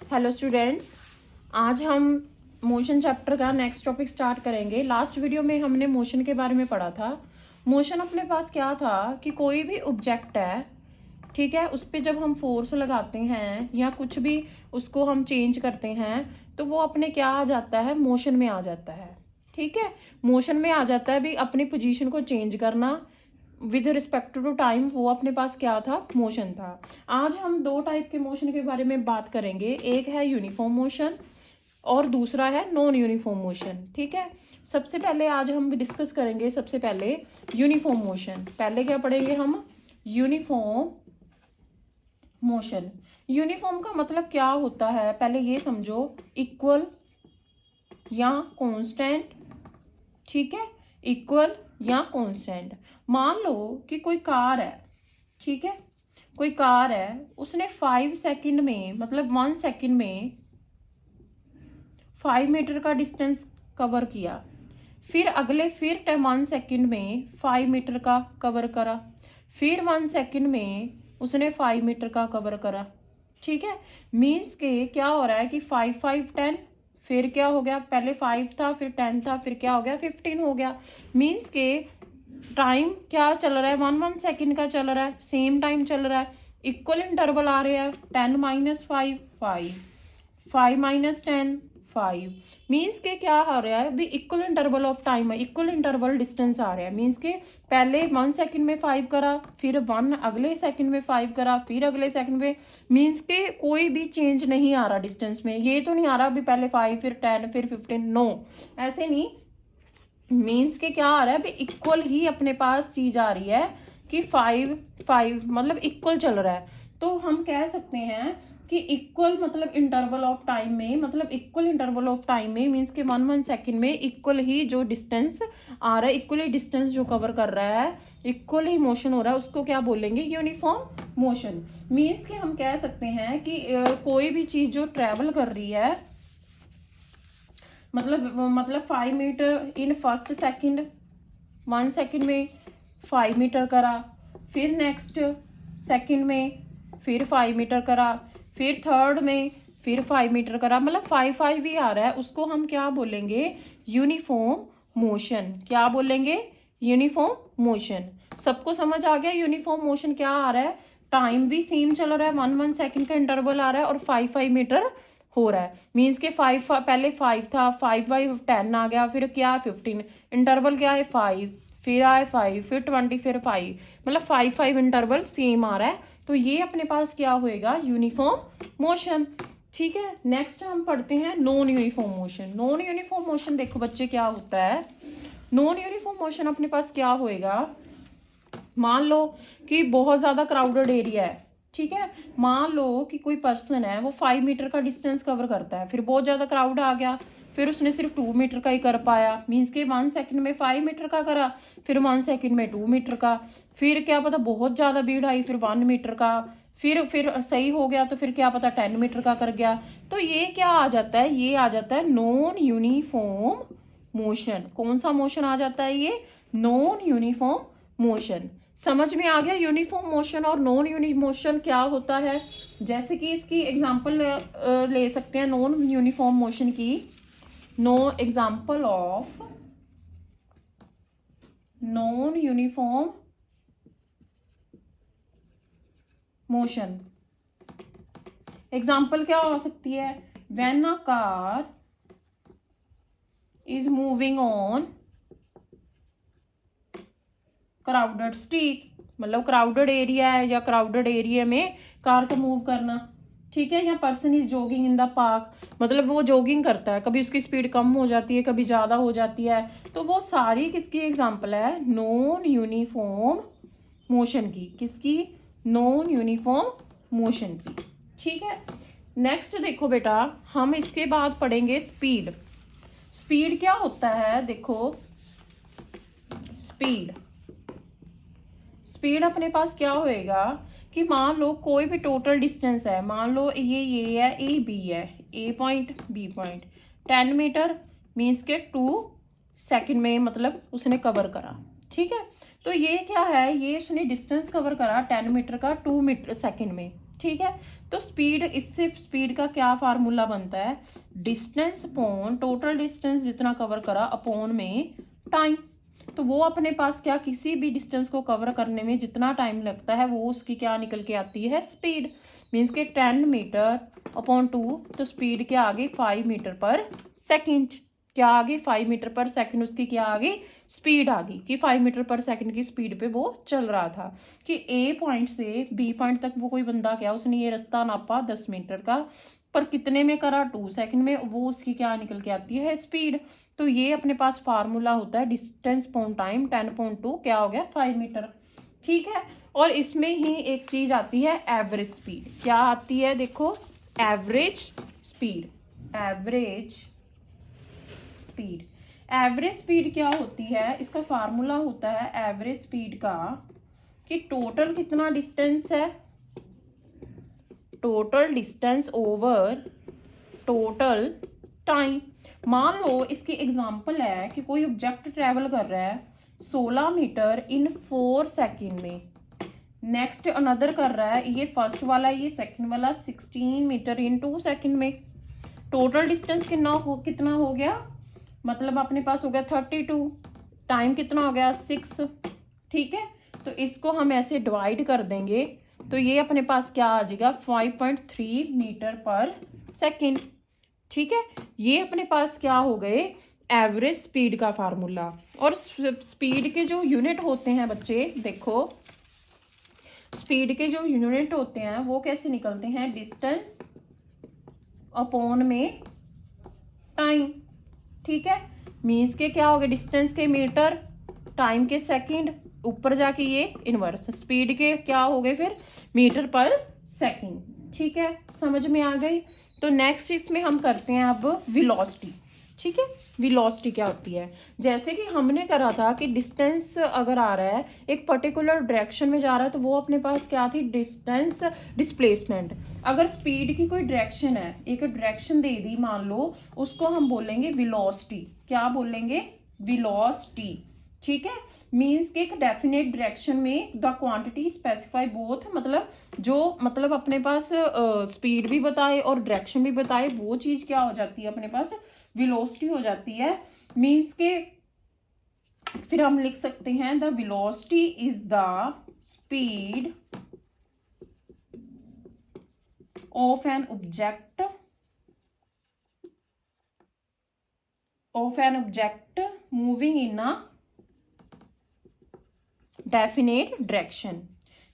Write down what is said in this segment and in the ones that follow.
Hello students, आज हम motion chapter का नेक्स्ट टॉपिक स्टार्ट करेंगे। लास्ट वीडियो में हमने मोशन के बारे में पढ़ा था। मोशन अपने पास क्या था कि कोई भी ऑब्जेक्ट है, ठीक है, उस पर जब हम फोर्स लगाते हैं या कुछ भी उसको हम चेंज करते हैं तो वो अपने क्या आ जाता है, मोशन में आ जाता है। ठीक है, मोशन में आ जाता है भी अपनी पोजीशन को चेंज करना विद रिस्पेक्ट टू टाइम, वो अपने पास क्या था, मोशन था। आज हम दो टाइप के मोशन के बारे में बात करेंगे, एक है यूनिफॉर्म मोशन और दूसरा है नॉन यूनिफॉर्म मोशन। ठीक है, सबसे पहले आज हम डिस्कस करेंगे सबसे पहले यूनिफॉर्म मोशन। पहले क्या पढ़ेंगे हम, यूनिफॉर्म मोशन। यूनिफॉर्म का मतलब क्या होता है, पहले ये समझो, इक्वल या कांस्टेंट। ठीक है, इक्वल या कांस्टेंट। मान लो कि कोई कार है, ठीक है, कोई कार है, उसने 5 सेकंड में मतलब 1 सेकंड में 5 मीटर का डिस्टेंस कवर किया। फिर 1 सेकंड में 5 मीटर का कवर करा। फिर 1 सेकंड में उसने 5 मीटर का कवर करा। ठीक है, मीन्स के क्या हो रहा है कि 5 5 10, फिर क्या हो गया, पहले 5 था, फिर 10 था, फिर क्या हो गया, 15 हो गया। मीन्स के टाइम क्या चल रहा है, 1 सेकंड का चल रहा है, सेम टाइम चल रहा है, इक्वल इंटरवल आ रहे हैं। 10 - 5 5, 5 - 10 5। मीन्स के क्या आ रहा है, भी इक्वल इंटरवल ऑफ टाइम है, इक्वल इंटरवल डिस्टेंस आ रहा है। मीन्स के पहले 1 सेकंड में 5 करा, फिर 1 अगले सेकंड में 5 करा, फिर अगले सेकंड में। मीन्स के कोई भी चेंज नहीं आ रहा डिस्टेंस में। ये तो नहीं आ रहा भी पहले 5 फिर 10 फिर 15, नो, ऐसे नहीं। मीन्स के क्या आ रहा है, भी इक्वल ही अपने पास चीज आ रही है कि 5 5 मतलब इक्वल चल रहा है। तो हम कह सकते हैं कि इक्वल मतलब इंटरवल ऑफ टाइम में, मतलब इक्वल इंटरवल ऑफ टाइम में मीन्स के 1 सेकंड में इक्वल ही जो डिस्टेंस आ रहा है, इक्वल ही डिस्टेंस जो कवर कर रहा है, इक्वल ही मोशन हो रहा है, उसको क्या बोलेंगे, यूनिफॉर्म मोशन। मीन्स के हम कह सकते हैं कि कोई भी चीज जो ट्रेवल कर रही है, मतलब 5 metre in first second, 1 second में 5 मीटर करा, फिर नेक्स्ट सेकंड में फिर 5 मीटर करा, फिर थर्ड में फिर 5 मीटर करा, मतलब 5 5 भी आ रहा है, उसको हम क्या बोलेंगे, यूनिफॉर्म मोशन। क्या बोलेंगे, यूनिफॉर्म मोशन। सबको समझ आ गया यूनिफॉर्म मोशन क्या आ रहा है, टाइम भी सेम चल रहा है, 1 सेकंड का इंटरवल आ रहा है और 5 5 मीटर हो रहा है। मीन्स के 5 पहले 5 था, 5 बाई 10 आ गया, फिर क्या 15, इंटरवल क्या है 5, फिर आए 5, फिर 20, फिर 5, मतलब 5 5 इंटरवल सेम आ रहा है। तो ये अपने पास क्या होएगा, यूनिफॉर्म मोशन। ठीक है, नेक्स्ट हम पढ़ते हैं non uniform motion. Non uniform motion देखो बच्चे क्या होता है, नॉन यूनिफॉर्म मोशन अपने पास क्या होएगा, मान लो कि बहुत ज्यादा क्राउडेड एरिया है, ठीक है, मान लो कि कोई पर्सन है, वो 5 मीटर का डिस्टेंस कवर करता है, फिर बहुत ज्यादा क्राउड आ गया, फिर उसने सिर्फ 2 मीटर का ही कर पाया। मीन्स के 1 सेकंड में 5 मीटर का करा, फिर 1 सेकंड में 2 मीटर का, फिर क्या पता बहुत ज्यादा भीड़ आई, फिर 1 मीटर का, फिर सही हो गया तो फिर क्या पता 10 मीटर का कर गया। तो ये क्या आ जाता है, ये आ जाता है नॉन यूनिफॉर्म मोशन। कौन सा मोशन आ जाता है, ये नॉन यूनिफॉर्म मोशन। समझ में आ गया यूनिफॉर्म मोशन और नॉन यूनिफॉर्म मोशन क्या होता है। जैसे कि इसकी एग्जांपल ले सकते हैं नॉन यूनिफॉर्म मोशन की। No example of non uniform motion, example क्या हो सकती है, when a car is moving on crowded street, मतलब क्राउडेड एरिया है या क्राउडेड एरिया में कार को मूव करना। ठीक है, या person is jogging in the park, मतलब वो जॉगिंग करता है, कभी उसकी स्पीड कम हो जाती है, कभी ज्यादा हो जाती है। तो वो सारी किसकी एग्जांपल है, नॉन यूनिफॉर्म मोशन की। किसकी, नॉन यूनिफॉर्म मोशन की। ठीक है, नेक्स्ट देखो बेटा, हम इसके बाद पढ़ेंगे स्पीड। स्पीड क्या होता है, देखो स्पीड, स्पीड अपने पास क्या होएगा कि मान लो कोई भी टोटल डिस्टेंस है, मान लो ये है, ए बी है, A point B point, 10 metre means के 2 सेकंड में मतलब उसने कवर करा। ठीक है, तो ये क्या है, ये उसने डिस्टेंस कवर करा 10 मीटर का 2 मीटर सेकंड में। ठीक ठीक है। तो स्पीड, इससे स्पीड का क्या फार्मूला बनता है, डिस्टेंस अपॉन टोटल डिस्टेंस जितना कवर करा अपॉन में टाइम। तो वो अपने पास क्या, किसी भी डिस्टेंस को कवर करने में जितना टाइम लगता है वो उसकी क्या निकल के आती है, स्पीड। मीन्स के 10 मीटर अपॉन 2, तो स्पीड क्या आ गई 5 मीटर पर सेकेंड। क्या आ गई 5 मीटर पर सेकेंड, उसकी क्या आ गई, स्पीड आ गई कि 5 मीटर पर सेकंड की स्पीड पे वो चल रहा था। कि ए पॉइंट से बी पॉइंट तक वो कोई बंदा क्या, उसने ये रास्ता नापा 10 मीटर का, पर कितने में करा, 2 सेकंड में, वो उसकी क्या निकल के आती है, स्पीड। तो ये अपने पास फार्मूला होता है डिस्टेंस पॉन टाइम 10.2 क्या हो गया 5 मीटर, ठीक है। और इसमें ही एक चीज आती है एवरेज स्पीड। क्या आती है, देखो average speed. Average speed, average speed क्या होती है, इसका फार्मूला होता है एवरेज स्पीड का कि टोटल कितना डिस्टेंस है, total distance over total time. मान लो इसकी एग्जांपल है कि कोई ऑब्जेक्ट ट्रेवल कर रहा है 16 मीटर इन 4 सेकंड में, नेक्स्ट अनदर कर रहा है, ये फर्स्ट वाला, ये सेकंड वाला 16 मीटर इन 2 सेकंड में। टोटल डिस्टेंस कितना हो गया, मतलब अपने पास हो गया 32, टाइम कितना हो गया 6, ठीक है। तो इसको हम ऐसे डिवाइड कर देंगे तो ये अपने पास क्या आ जाएगा 5.3 मीटर पर सेकेंड, ठीक है। ये अपने पास क्या हो गए एवरेज स्पीड का फार्मूला। और स्पीड के जो यूनिट होते हैं बच्चे, देखो स्पीड के जो यूनिट होते हैं वो कैसे निकलते हैं, डिस्टेंस अपॉन में टाइम, ठीक है। मीन्स के क्या हो गए, डिस्टेंस के मीटर, टाइम के सेकंड, ऊपर जाके ये इनवर्स, स्पीड के क्या हो गए फिर मीटर पर सेकंड, ठीक है। समझ में आ गई। तो नेक्स्ट इसमें हम करते हैं अब वेलोसिटी, ठीक है। वेलोसिटी क्या होती है, जैसे कि हमने करा था कि डिस्टेंस अगर आ रहा है एक पर्टिकुलर डायरेक्शन में जा रहा है तो वो अपने पास क्या थी, डिस्टेंस डिस्प्लेसमेंट। अगर स्पीड की कोई डायरेक्शन है, एक डायरेक्शन दे दी मान लो, उसको हम बोलेंगे वेलोसिटी। क्या बोलेंगे, वेलोसिटी, ठीक है। मीन्स के एक डेफिनेट डायरेक्शन में द क्वांटिटी स्पेसिफाई बोथ, मतलब जो मतलब अपने पास स्पीड भी बताए और डायरेक्शन भी बताए, वो चीज क्या हो जाती है अपने पास वेलोसिटी हो जाती है। मीन्स के फिर हम लिख सकते हैं the velocity is the speed of an object moving in a definite direction.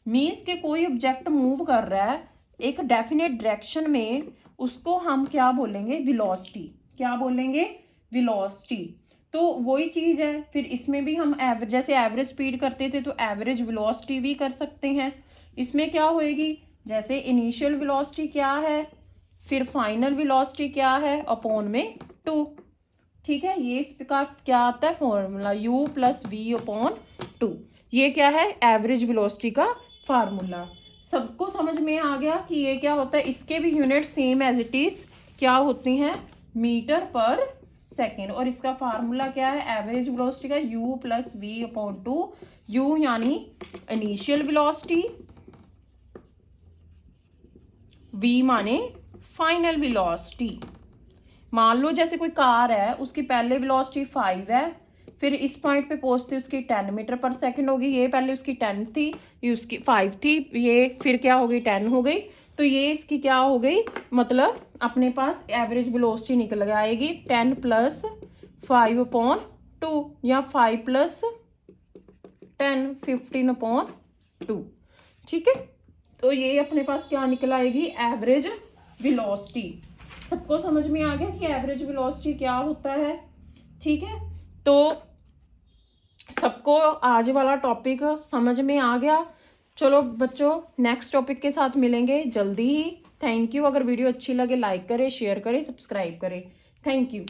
Means के कोई ऑब्जेक्ट मूव कर रहा है एक डेफिनेट डायरेक्शन में, उसको हम क्या बोलेंगे, वेलोसिटी। क्या बोलेंगे, वेलोसिटी। तो वही चीज है, फिर इसमें भी हम जैसे एवरेज स्पीड करते थे तो एवरेज वेलोसिटी भी कर सकते हैं। इसमें क्या होएगी, जैसे इनिशियल वेलोसिटी क्या है, फिर फाइनल वेलोसिटी क्या है अपॉन में 2, ठीक है। ये इसका क्या आता है formula, u plus v upon 2। ये क्या है एवरेज वेलोसिटी का फार्मूला। सबको समझ में आ गया कि ये क्या होता है, इसके भी unit same as it is क्या होती हैं, मीटर पर सेकेंड। और इसका फार्मूला क्या है एवरेज वेलोसिटी का, u plus v upon 2। u यानी इनिशियल वेलोसिटी, v माने फाइनल वेलोसिटी। मान लो जैसे कोई कार है, उसकी पहले वेलोसिटी 5 है, फिर इस पॉइंट पे पहुंचते उसकी 10 मीटर पर सेकंड होगी। ये पहले उसकी 10 थी, ये उसकी 5 थी, ये फिर क्या हो गई 10 हो गई। तो ये इसकी क्या हो गई, मतलब अपने पास एवरेज वेलोसिटी निकल आएगी 10 प्लस 5 अपॉन 2 या 5 प्लस 10 15 अपॉन 2, ठीक है। तो ये अपने पास क्या निकल आएगी एवरेज वेलोसिटी। सबको समझ में आ गया कि एवरेज वेलोसिटी क्या होता है, ठीक है। तो सबको आज वाला टॉपिक समझ में आ गया। चलो बच्चों नेक्स्ट टॉपिक के साथ मिलेंगे जल्दी ही। Thank you. अगर वीडियो अच्छी लगे लाइक करें, शेयर करें, सब्सक्राइब करें। Thank you.